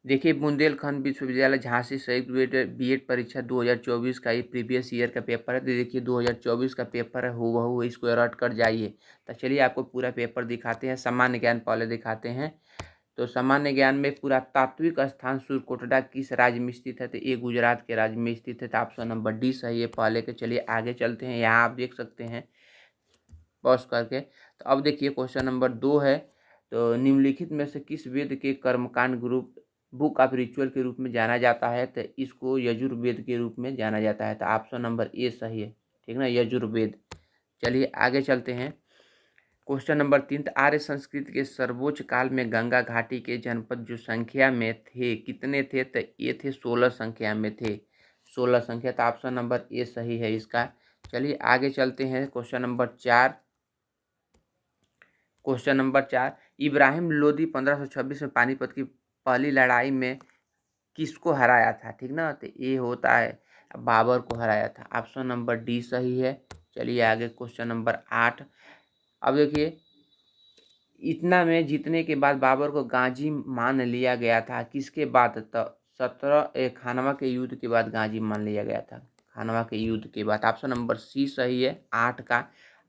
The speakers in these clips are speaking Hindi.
देखिए, बुंदेलखंड विश्वविद्यालय झांसी संयुक्त बीएड परीक्षा 2024 का ये प्रीवियस ईयर का पेपर है। तो देखिए 2024 का पेपर है, हूबहू इसको रट कर जाइए। तो चलिए आपको पूरा पेपर दिखाते हैं। सामान्य ज्ञान पहले दिखाते हैं। तो सामान्य ज्ञान में पुरातात्विक स्थान सूर्यकोटडा किस राज्य में स्थित है? तो ये गुजरात के राज्य में स्थित है। तो ऑप्शन नंबर डी सही है पहले के। चलिए आगे चलते हैं। यहाँ आप देख सकते हैं पॉज करके। तो अब देखिए क्वेश्चन नंबर 2 है। तो निम्नलिखित में से किस वेद के कर्मकांड ग्रुप बुक ऑफ रिचुअल के रूप में जाना जाता है? तो इसको यजुर्वेद के रूप में जाना जाता है। तो ऑप्शन नंबर ए सही है, ठीक ना, यजुर्वेद। चलिए आगे चलते हैं। क्वेश्चन नंबर 3, तो आर्य संस्कृति के सर्वोच्च काल में गंगा घाटी के जनपद जो संख्या में थे कितने थे? तो ये थे 16 संख्या में थे, 16 संख्या। तो ऑप्शन नंबर ए सही है इसका। चलिए आगे चलते हैं। Question number 4, question number 4, Ibrahim Lodi 1526 में पानीपत की पहली लड़ाई में किसको हराया था? ठीक ना, तो ये होता है बाबर को हराया था। ऑप्शन नंबर डी सही है। चलिए आगे क्वेश्चन नंबर 8। अब देखिए, इतना में जीतने के बाद बाबर को गाजी मान लिया गया था किसके बाद? तो 17 खानवा के युद्ध के बाद गाजी मान लिया गया था, खानवा के युद्ध के बाद। ऑप्शन नंबर सी सही है 8 का।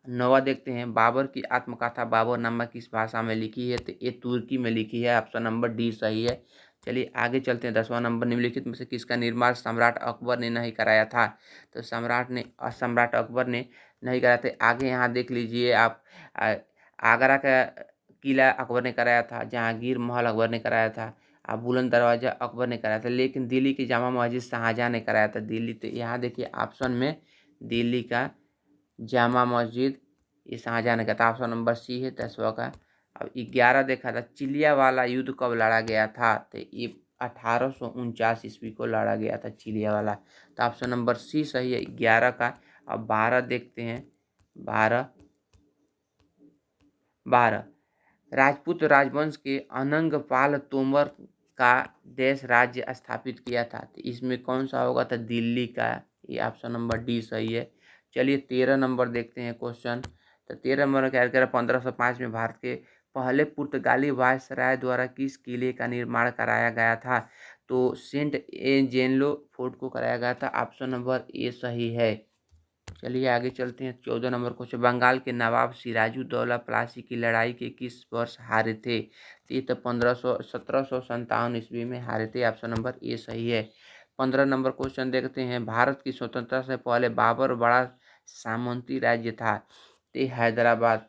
9वां देखते हैं। बाबर की आत्मकथा बाबरनामा किस भाषा में लिखी है? तो ये तुर्की में लिखी है। ऑप्शन नंबर डी सही है। चलिए आगे चलते हैं। 10वां नंबर, निम्नलिखित में से किसका निर्माण सम्राट अकबर ने नहीं कराया था? तो सम्राट अकबर ने नहीं कराया था। आगे यहाँ देख लीजिए आप, आगरा का किला अकबर ने कराया था, जहांगीर महल अकबर ने कराया था, बुलंद दरवाजा अकबर ने कराया था, लेकिन दिल्ली की जामा मस्जिद शाहजहां ने कराया था। दिल्ली, तो यहाँ देखिए ऑप्शन में दिल्ली का जामा मस्जिद ये शाहजहां ने कहा था। ऑप्शन नंबर सी है 10वां का। अब 11 देखा था, चिलिया वाला युद्ध कब लड़ा गया था? तो ये 1849 ईस्वी को लड़ा गया था चिलिया वाला। तो ऑप्शन नंबर सी सही है 11 का। अब 12 देखते हैं। 12 राजपूत राजवंश के अनंगपाल तोमर का देश राज्य स्थापित किया था। तो इसमें कौन सा होगा? तो दिल्ली का। ये ऑप्शन नंबर डी सही है। चलिए 13 नंबर देखते हैं क्वेश्चन। तो 13 नंबर क्या कह रहा है? 1505 में भारत के पहले पुर्तगाली वायसराय द्वारा किस किले का निर्माण कराया गया था? तो सेंट एंजेलो फोर्ट को कराया गया था। ऑप्शन नंबर ए सही है। चलिए आगे चलते हैं। 14 नंबर क्वेश्चन, बंगाल के नवाब सिराजुद्दौला प्लासी की लड़ाई के किस वर्ष हारे थे? तो ये तो 1757 ईस्वी में हारे थे। ऑप्शन नंबर ए सही है। 15 नंबर क्वेश्चन देखते हैं। भारत की स्वतंत्रता से पहले बाबर बड़ा सामंती राज्य था। तो ये हैदराबाद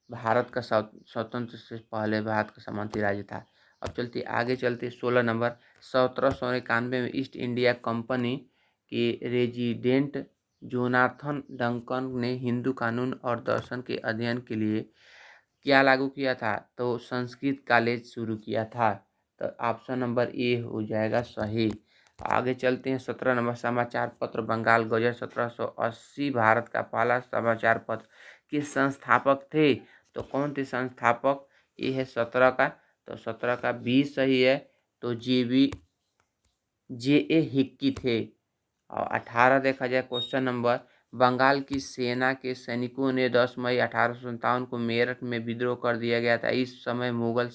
भारत का स्वतंत्र से पहले भारत का सामंती राज्य था। अब चलते आगे चलते 16 नंबर, 1791 में ईस्ट इंडिया कंपनी के रेजिडेंट जोनाथन डंकन ने हिंदू कानून और दर्शन के अध्ययन के लिए क्या लागू किया था? तो संस्कृत कॉलेज शुरू किया था। तो ऑप्शन नंबर ए हो जाएगा सही। आगे चलते हैं। 17 नंबर, समाचार पत्र बंगाल गजट 1780 भारत का पहला समाचार पत्र के संस्थापक थे? तो कौन थे संस्थापक? ये है 17 का। तो 17 का बी सही है। तो जे ए हिक्की थे। और 18 देखा जाए क्वेश्चन नंबर, बंगाल की सेना के सैनिकों ने 10 मई 1857 को मेरठ में विद्रोह कर दिया गया था। इस समय मुगल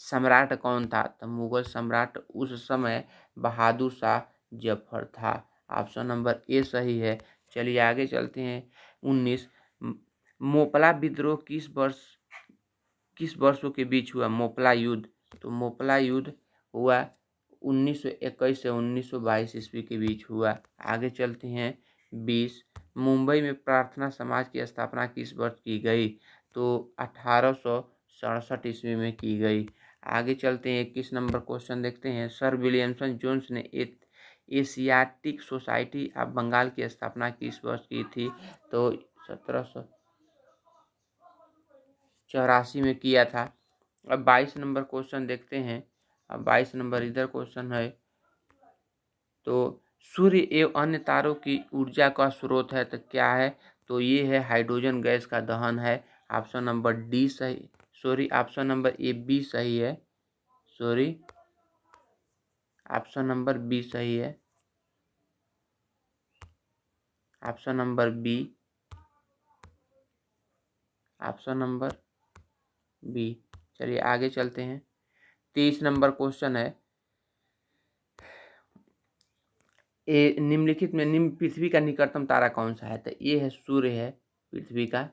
सम्राट कौन था? तो मुगल सम्राट उस समय बहादुर शाह जफर था। ऑप्शन नंबर ए सही है। चलिए आगे चलते हैं। 19, मोपला विद्रोह किस वर्षों के बीच हुआ? मोपला युद्ध। तो मोपला युद्ध हुआ 1921 से 1922 ईस्वी के बीच हुआ। आगे चलते हैं। 20, मुंबई में प्रार्थना समाज की स्थापना किस वर्ष की गई? तो 1867 ईस्वी में की गई। आगे चलते हैं। 21 नंबर क्वेश्चन देखते हैं। सर विलियमसन जोन्स ने एशियाटिक सोसाइटी ऑफ बंगाल की स्थापना किस वर्ष की थी? तो 1784 में किया था। अब 22 नंबर क्वेश्चन देखते हैं। अब 22 नंबर इधर क्वेश्चन है। तो सूर्य एवं अन्य तारों की ऊर्जा का स्रोत है तो क्या है? तो ये है हाइड्रोजन गैस का दहन है। ऑप्शन नंबर डी सही, sorry option number A B सही है। सॉरी ऑप्शन नंबर बी सही है। Option number B, option number B. चलिए आगे चलते हैं। 23 नंबर क्वेश्चन है, निम्नलिखित में निम्न पृथ्वी का निकटतम तारा कौन सा है? तो ये है सूर्य है, पृथ्वी का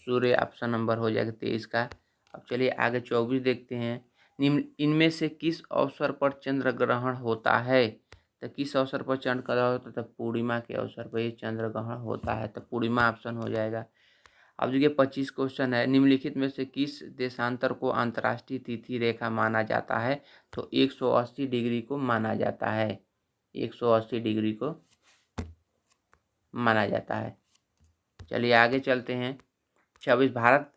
सूर्य ऑप्शन नंबर हो जाएगा 23 का। अब चलिए आगे 24 देखते हैं। निम्न इनमें से किस अवसर पर चंद्र ग्रहण होता है? तो किस अवसर पर चंद्र ग्रहण होता है? तो पूर्णिमा के अवसर पर ये चंद्र ग्रहण होता है, तो पूर्णिमा ऑप्शन हो जाएगा। अब देखिए 25 क्वेश्चन है, निम्नलिखित में से किस देशांतर को अंतर्राष्ट्रीय तिथि रेखा माना जाता है? तो 180 डिग्री को माना जाता है, 180 डिग्री को माना जाता है। चलिए आगे चलते हैं। 26 भारत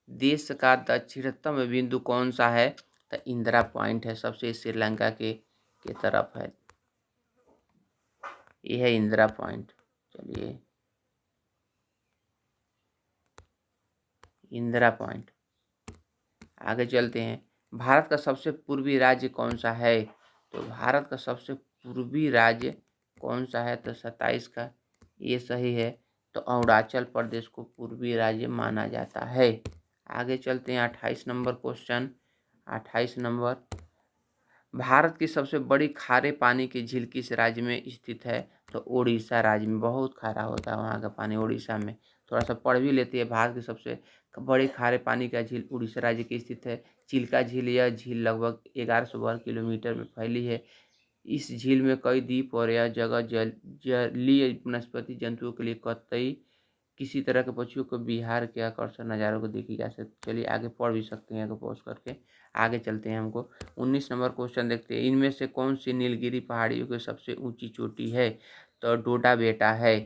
देश का दक्षिणतम बिंदु कौन सा है? तो इंदिरा पॉइंट है, सबसे श्रीलंका के तरफ है, ये है इंदिरा पॉइंट। चलिए इंदिरा पॉइंट, आगे चलते हैं। भारत का सबसे पूर्वी राज्य कौन सा है? तो भारत का सबसे पूर्वी राज्य कौन सा है? तो 27 का ये सही है। तो अरुणाचल प्रदेश को पूर्वी राज्य माना जाता है। आगे चलते हैं 28 नंबर क्वेश्चन। 28 नंबर, भारत की सबसे बड़ी खारे पानी की झील किस राज्य में स्थित है? तो उड़ीसा राज्य में, बहुत खारा होता है वहाँ का पानी उड़ीसा में। थोड़ा सा पढ़ भी लेते हैं। भारत की सबसे बड़ी खारे पानी का झील उड़ीसा राज्य की स्थित है, चिल्का झील। यह झील लगभग 1100 वर्ग किलोमीटर में फैली है। इस झील में कई द्वीप और यह जगह जलीय वनस्पति जंतुओं के लिए कतई किसी तरह के पक्षियों को बिहार के आकर्षक नज़ारों को देखी जा सकती। चलिए आगे पढ़ भी सकते हैं, आगे पॉज करके आगे चलते हैं। हमको 19 नंबर क्वेश्चन देखते हैं। इनमें से कौन सी नीलगिरी पहाड़ियों की सबसे ऊंची चोटी है? तो डोडा बेटा है,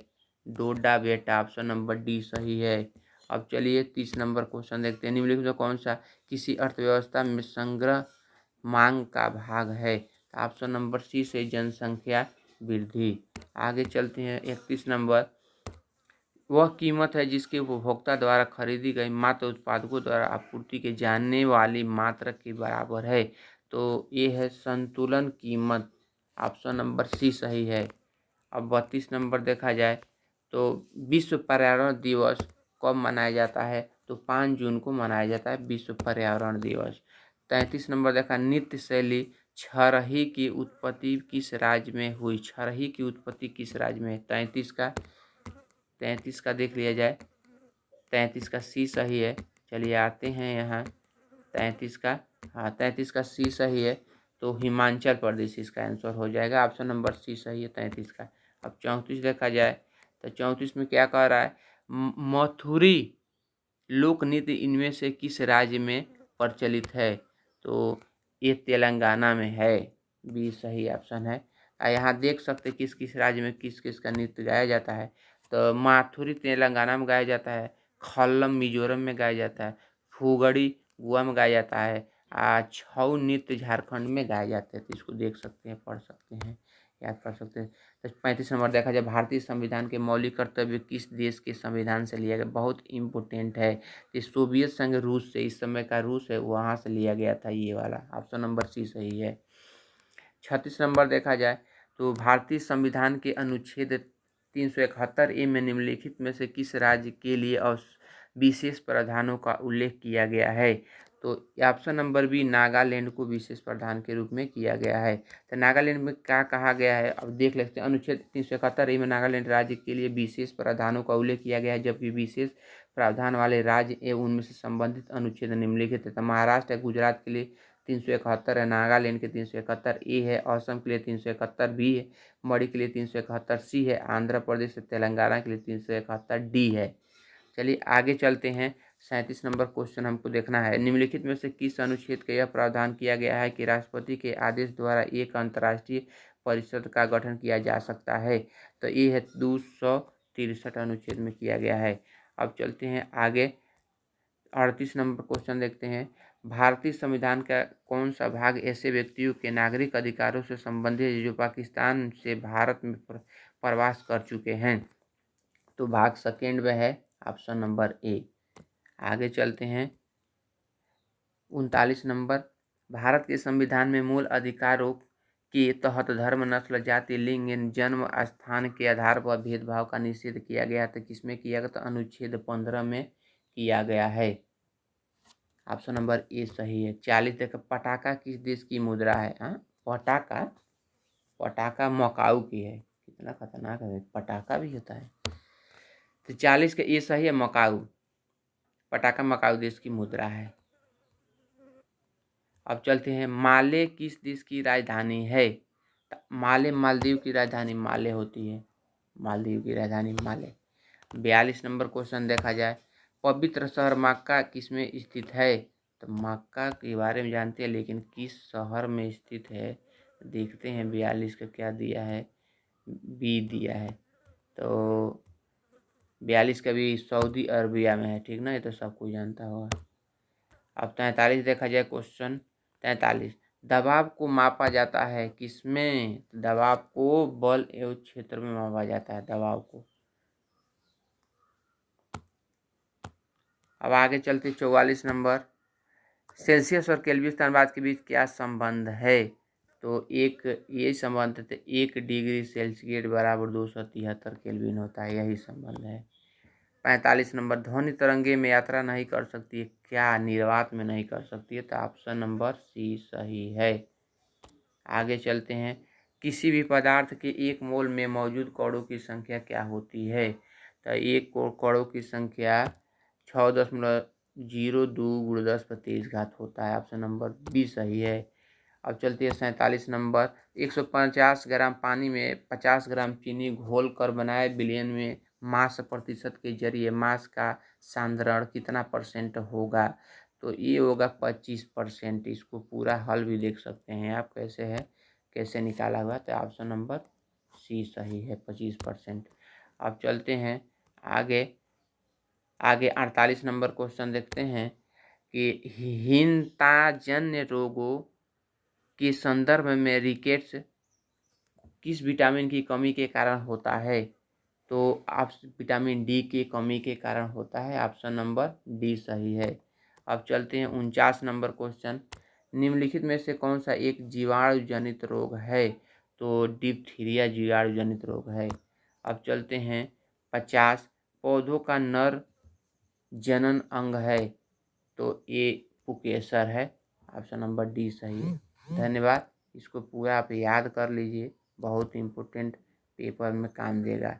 डोडा बेटा ऑप्शन नंबर डी सही है। अब चलिए 30 नंबर क्वेश्चन देखते हैं। निम्नलिखित में कौन सा किसी अर्थव्यवस्था में संग्रह मांग का भाग है? ऑप्शन नंबर सी से जनसंख्या वृद्धि। आगे चलते हैं 31 नंबर, वह कीमत है जिसके उपभोक्ता द्वारा खरीदी गई मात्र उत्पादकों द्वारा आपूर्ति की जाने वाली मात्रा के बराबर है। तो ये है संतुलन कीमत, ऑप्शन नंबर सी सही है। अब 32 नंबर देखा जाए तो विश्व पर्यावरण दिवस कब मनाया जाता है? तो 5 जून को मनाया जाता है विश्व पर्यावरण दिवस। 33 नंबर देखा, नृत्य शैली छरही की उत्पत्ति किस राज्य में हुई? छरही की उत्पत्ति किस राज्य में है? 33 का देख लिया जाए, 33 का सी सही है। चलिए आते हैं यहाँ 33 का, हाँ 33 का सी सही है। तो हिमाचल प्रदेश इसका आंसर हो जाएगा, ऑप्शन नंबर सी सही है 33 का। अब 34 देखा जाए तो 34 में क्या कह रहा है? मथुरी लोक नृत्य इनमें से किस राज्य में प्रचलित है? तो ये तेलंगाना में है, बी सही ऑप्शन है। यहाँ देख सकते किस किस राज्य में किस किस का नृत्य गाया जाता है। तो माथुरी तेलंगाना में गाया जाता है, खल्लम मिजोरम में गाया जाता है, फुगड़ी गोवा में गाया जाता है, छऊ नृत्य झारखंड में गाए जाते हैं। तो इसको देख सकते हैं, पढ़ सकते हैं, याद कर सकते हैं। तो 35 नंबर देखा जाए, भारतीय संविधान के मौलिक कर्तव्य किस देश के संविधान से लिया गया? बहुत इम्पोर्टेंट है। तो सोवियत संघ रूस से, इस समय का रूस है वहाँ से लिया गया था ये वाला, ऑप्शन नंबर सी सही है। 36 नंबर देखा जाए तो भारतीय संविधान के अनुच्छेद 371 में निम्नलिखित में से किस राज्य के लिए विशेष प्रावधानों का उल्लेख किया गया है? तो ऑप्शन नंबर बी नागालैंड को विशेष प्रावधान के रूप में किया गया है। तो नागालैंड में क्या कहा गया है अब देख लेते हैं। अनुच्छेद 371 में नागालैंड राज्य के लिए विशेष प्रावधानों का उल्लेख किया गया है, जबकि विशेष प्रावधान वाले राज्य एवं उनमें से संबंधित अनुच्छेद निम्नलिखित है। तो महाराष्ट्र या गुजरात के लिए 371 है, नागालैंड के 371 ए है, असम के लिए 371 बी है, मणि के लिए 371 सी है, आंध्र प्रदेश तेलंगाना के लिए 371 डी है। चलिए आगे चलते हैं। 37 नंबर क्वेश्चन हमको देखना है। निम्नलिखित में से किस अनुच्छेद का यह प्रावधान किया गया है कि राष्ट्रपति के आदेश द्वारा एक अंतर्राष्ट्रीय परिषद का गठन किया जा सकता है? तो ये है 263 अनुच्छेद में किया गया है। अब चलते हैं आगे, 38 नंबर क्वेश्चन देखते हैं। भारतीय संविधान का कौन सा भाग ऐसे व्यक्तियों के नागरिक अधिकारों से संबंधित है जो पाकिस्तान से भारत में प्रवास कर चुके हैं? तो भाग सेकेंड में है, ऑप्शन नंबर ए। आगे चलते हैं 39 नंबर, भारत के संविधान में मूल अधिकारों के तहत धर्म, नस्ल, जाति, लिंग, जन्म स्थान के आधार पर भेदभाव का निषेध किया गया। तो किसमें किया गया? तो अनुच्छेद 15 में किया गया है। ऑप्शन नंबर ए सही है। 40 देखो, पटाखा किस देश की मुद्रा है? हाँ, पटाखा, पटाखा मकाऊ की है। कितना खतरनाक है, पटाखा भी होता है। तो 40 का ए सही है, मकाऊ, पटाखा मकाऊ देश की मुद्रा है। अब चलते हैं, माले किस देश की राजधानी है? माले मालदीव की राजधानी माले होती है, मालदीव की राजधानी माले। 42 नंबर क्वेश्चन देखा जाए, पवित्र शहर मक्का किसमें स्थित है? तो मक्का के बारे में जानते हैं, लेकिन किस शहर में स्थित है देखते हैं। 42 का क्या दिया है? बी दिया है। तो 42 का भी सऊदी अरबिया में है, ठीक ना, ये तो सब कोई जानता होगा। अब 43 देखा जाए क्वेश्चन, 43, दबाव को मापा जाता है किसमें? दबाव को बल एवं क्षेत्र में मापा जाता है, दबाव को। अब आगे चलते 44 नंबर, सेल्सियस और केल्विन तापमान के बीच क्या संबंध है? तो एक ये संबंध है, 1 डिग्री सेल्सियस बराबर 273 केल्विन होता है, यही संबंध है। 45 नंबर, ध्वनि तरंगे में यात्रा नहीं कर सकती है क्या? निर्वात में नहीं कर सकती है, तो ऑप्शन नंबर सी सही है। आगे चलते हैं, किसी भी पदार्थ के 1 मोल में मौजूद कणों की संख्या क्या होती है? तो एक कणों की संख्या 6.02 × 10⁻³ होता है, ऑप्शन नंबर बी सही है। अब चलते हैं 47 नंबर, 150 ग्राम पानी में 50 ग्राम चीनी घोल कर बनाए विलयन में मास प्रतिशत के जरिए मास का सांद्रण कितना % होगा? तो ये होगा 25%। इसको पूरा हल भी देख सकते हैं आप, कैसे है, कैसे निकाला हुआ, तो ऑप्शन नंबर सी सही है, 25%। अब चलते हैं आगे। आगे 48 नंबर क्वेश्चन देखते हैं कि हीनताजन्य रोगों के संदर्भ में रिकेट्स किस विटामिन की कमी के कारण होता है? तो आप विटामिन डी की कमी के कारण होता है, ऑप्शन नंबर डी सही है। अब चलते हैं 49 नंबर क्वेश्चन, निम्नलिखित में से कौन सा एक जीवाणु जनित रोग है? तो डिप्थीरिया जीवाणु जनित रोग है। अब चलते हैं 50, पौधों का नर जनन अंग है? तो ये पुकेसर है, ऑप्शन नंबर डी सही है। धन्यवाद। इसको पूरा आप याद कर लीजिए, बहुत इम्पोर्टेंट पेपर में काम देगा।